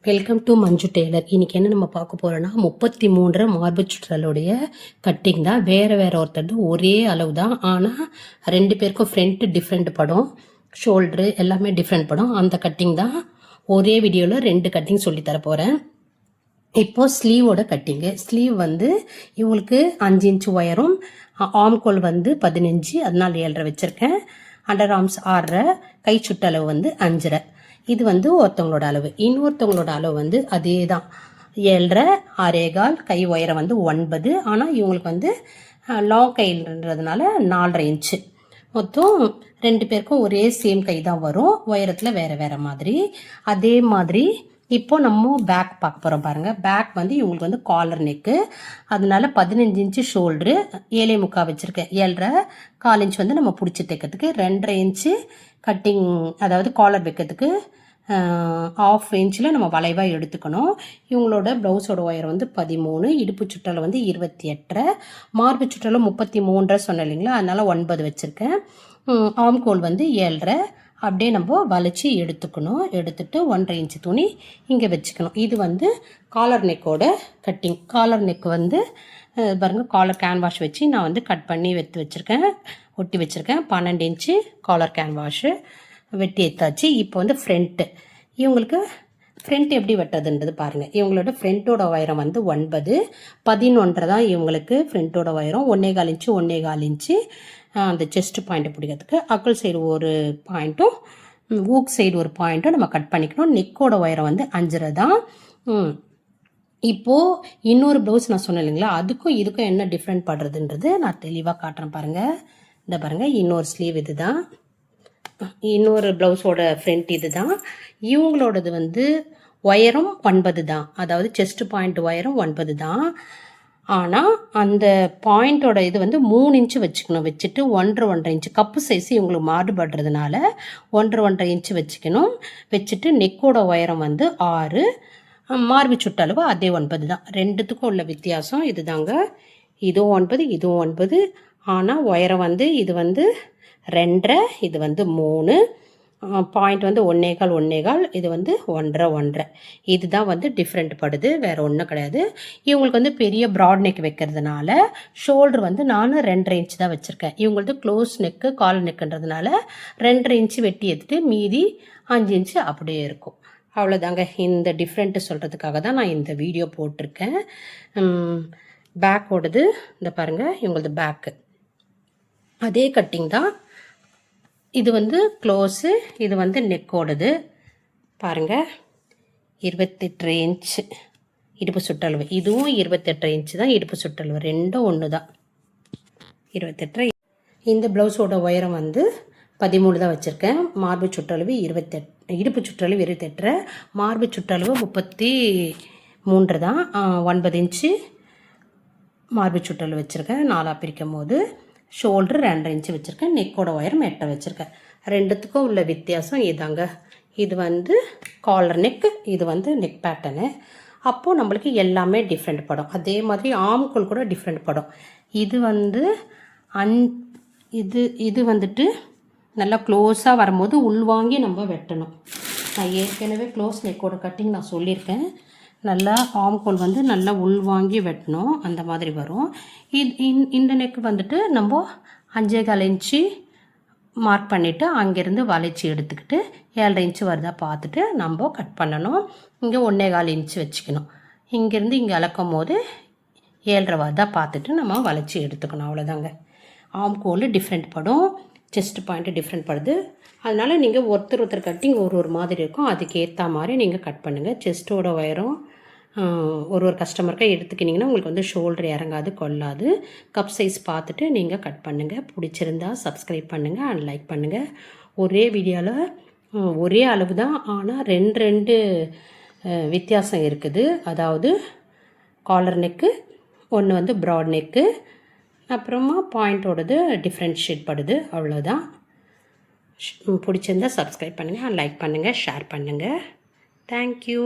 Welcome to Manju Taylor. இன்றைக்கி என்ன நம்ம பார்க்க போகிறோன்னா 33 மார்பு சுற்றலுடைய கட்டிங் தான். வேறு ஒருத்தர் ஒரே அளவு தான், ஆனால் 2 பேருக்கும் ஃப்ரண்ட்டு டிஃப்ரெண்ட் படம், ஷோல்ட்ரு எல்லாமே டிஃப்ரெண்ட் படம். அந்த கட்டிங் தான் ஒரே வீடியோவில் 2 கட்டிங் சொல்லித்தர போகிறேன். இப்போது ஸ்லீவோட கட்டிங்கு. ஸ்லீவ் வந்து இவங்களுக்கு 5 இன்ச்சு ஒயரும், ஆம்கோல் வந்து 15, அதனால் 7.5 வச்சுருக்கேன். அண்டர் ஆர்ம்ஸ் 6.5, கை சுட்டளவு வந்து 5.5. இது வந்து ஒருத்தவங்களோட அளவு. இன்னொருத்தவங்களோட அளவு வந்து அதே தான், 7.5, 6.25. கை உயரம் வந்து 9. ஆனால் இவங்களுக்கு வந்து லாங் கைன்றதுனால 4.5 இன்ச்சு. மொத்தம் 2 பேருக்கும் ஒரே சேம் கை தான் வரும், உயரத்தில் வேறு மாதிரி. அதே மாதிரி இப்போ நம்ம பேக் பார்க்க போகிறோம் பாருங்கள். பேக் வந்து இவங்களுக்கு வந்து காலர் நெக்கு, அதனால 15 இன்ச்சு ஷோல்ட்ரு, 7.25 வச்சுருக்கேன். 7.5, 1/4 இன்ச் வந்து நம்ம பிடிச்சி தைக்கிறதுக்கு, 2.5 இன்ச்சு கட்டிங், அதாவது காலர் வைக்கிறதுக்கு 1/2 இன்ச்சில் நம்ம வளைவாக எடுத்துக்கணும். இவங்களோட ப்ளவுஸோட ஒயர் வந்து 13, இடுப்பு சுற்றலை வந்து 28, மார்பு சுற்றலை 33 சொன்னேன் இல்லைங்களா, அதனால் 9 வச்சுருக்கேன். ஆம்கோல் வந்து 7.5. அப்படியே நம்ம வளைச்சி எடுத்துக்கணும். எடுத்துட்டு 1.5 இன்ச்சு துணி இங்கே வச்சுக்கணும். இது வந்து காலர் நெக்கோட கட்டிங். காலர் நெக் வந்து பாருங்கள், காலர் கேன்வாஷ் வச்சு நான் வந்து கட் பண்ணி ஒட்டி வச்சுருக்கேன். 12 இன்ச்சு காலர் கேன்வாஷு வெட்டி எடுத்தாச்சு. இப்போ வந்து ஃப்ரண்ட்டு, இவங்களுக்கு ஃப்ரண்ட் எப்படி வெட்டுறதுன்றது பாருங்கள். இவங்களோட ஃப்ரண்ட்டோட உயரம் வந்து 9, 11 தான் இவங்களுக்கு ஃப்ரண்ட்டோட உயரம். 1.25 இன்ச்சு 1.25 இன்ச்சு அந்த செஸ்ட் பாயிண்ட்டை பிடிக்கிறதுக்கு. அக்கல் சைடு ஒரு பாயிண்ட்டும், ஊக் சைடு ஒரு பாயிண்ட்டும் நம்ம கட் பண்ணிக்கணும். நெக்கோட உயரம் வந்து 5.5 தான். இப்போது இன்னொரு ப்ளவுஸ் நான் சொன்னேன் இல்லைங்களா, அதுக்கும் இதுக்கும் என்ன டிஃப்ரெண்ட் படுறதுன்றது நான் தெளிவாக காட்டுறேன் பாருங்கள். இந்த பாருங்கள், இன்னொரு ஸ்லீவ் இது தான், இன்னொரு ப்ளவுஸோட ஃப்ரண்ட் இது தான். இவங்களோடது வந்து உயரம் 9 தான், அதாவது செஸ்ட் பாயிண்ட் உயரம் 9 தான். ஆனால் அந்த பாயிண்டோட இது வந்து 3 இன்ச்சு வச்சுக்கணும். வச்சுட்டு 1.5 இன்ச்சு கப்பு சைஸ் இவங்களுக்கு மாறுபடுறதுனால 1.5 இன்ச்சு வச்சுக்கணும். வச்சுட்டு நெக்கோட உயரம் வந்து 6, மார்பு சுட்டளவு அதே 9 தான். ரெண்டுத்துக்கும் உள்ள வித்தியாசம் இது தாங்க. இதுவும் 9, இதுவும் 9. ஆனால் உயரம் வந்து இது வந்து 2.5, இது வந்து 3, பாயிண்ட் வந்து 1.25, இது வந்து 1.5. இதுதான் வந்து டிஃப்ரெண்ட் படுது, வேறு ஒன்றும் கிடையாது. இவங்களுக்கு வந்து பெரிய ப்ராட் நெக் வைக்கிறதுனால ஷோல்டர் வந்து நான் 2.5 இன்ச்சு தான் வச்சுருக்கேன். இவங்களுக்கு க்ளோஸ் நெக்கு கால் நெக்குன்றதுனால 2.5 இன்ச்சு வெட்டி எடுத்துட்டு மீதி 5 இன்ச்சு அப்படியே இருக்கும். அவ்வளோதாங்க. இந்த டிஃப்ரெண்ட்டு சொல்கிறதுக்காக தான் நான் இந்த வீடியோ போட்டிருக்கேன். பேக்கோடது இந்த பாருங்கள், இவங்களது பேக்கு அதே கட்டிங் தான். இது வந்து க்ளோஸு, இது வந்து நெக்கோடது பாருங்கள். 28 இன்ச்சு இடுப்பு சுற்றளவு. இதுவும் 28 இன்ச்சு தான் இடுப்பு சுற்றளவு. ரெண்டும் ஒன்று தான், 28. இந்த ப்ளவுஸோட உயரம் வந்து 13 தான் வச்சுருக்கேன். மார்பு சுற்றளவு 28, இடுப்பு சுற்றளவு 28, மார்பு சுற்றளவு 33 தான். 9 இன்ச்சு மார்பு சுற்றளவு வச்சுருக்கேன். 4 பிரிக்கும் போது ஷோல்டர் 2.5 இன்ச்சு வச்சுருக்கேன். நெக்கோட உயரம் 8 வச்சுருக்கேன். ரெண்டுத்துக்கும் உள்ள வித்தியாசம் இதாங்க. இது வந்து காலர் நெக், இது வந்து நெக் பேட்டர்னு. அப்போது நம்மளுக்கு எல்லாமே டிஃப்ரெண்ட் படம். அதே மாதிரி ஆம்கோல் கூட டிஃப்ரெண்ட் படம். இது வந்து இது வந்துட்டு நல்லா க்ளோஸாக வரும்போது உள்வாங்கி நம்ம வெட்டணும். நான் ஏற்கனவே க்ளோஸ் நெக்கோட கட்டிங் நான் சொல்லியிருக்கேன். நல்லா ஆம்கோல் வந்து நல்லா உள்வாங்கி வெட்டணும், அந்த மாதிரி வரும். இந்த நெக்கு வந்துட்டு நம்ம 5.25 இன்ச்சு மார்க் பண்ணிவிட்டு அங்கேருந்து வளைச்சி எடுத்துக்கிட்டு 7.5 இன்ச்சு வருதா பார்த்துட்டு நம்ம கட் பண்ணணும். இங்கே 1.25 இன்ச்சு வச்சுக்கணும். இங்கேருந்து இங்கே அளக்கும் போது 7.5 வருதா பார்த்துட்டு நம்ம வளைச்சி எடுத்துக்கணும். அவ்வளோதாங்க. ஆம்கோல் டிஃப்ரெண்ட் படும், செஸ்ட் பாயிண்ட்டு டிஃப்ரெண்ட் படுது. அதனால் நீங்கள் ஒருத்தர் கட்டிங் ஒரு மாதிரி இருக்கும், அதுக்கு ஏற்ற மாதிரி நீங்கள் கட் பண்ணுங்கள். செஸ்ட்டோட உயரம் ஒரு கஸ்டமருக்காக எடுத்துக்கிட்டிங்கன்னா உங்களுக்கு வந்து ஷோல்டர் இறங்காது, கொள்ளாது. கப் சைஸ் பார்த்துட்டு நீங்கள் கட் பண்ணுங்கள். பிடிச்சிருந்தா சப்ஸ்கிரைப் பண்ணுங்கள் அண்ட் லைக் பண்ணுங்கள். ஒரே வீடியோவில் ஒரே அளவு தான், ஆனால் 2 வித்தியாசம் இருக்குது. அதாவது காலர் நெக்கு, ஒன்று வந்து ப்ராட் நெக்கு, அப்புறமா பாயிண்ட்டோடது டிஃப்ரென்ஷியேட் படுது. அவ்வளோதான். பிடிச்சிருந்தால் சப்ஸ்கிரைப் பண்ணுங்கள், லைக் பண்ணுங்கள், ஷேர் பண்ணுங்கள். தேங்க்யூ.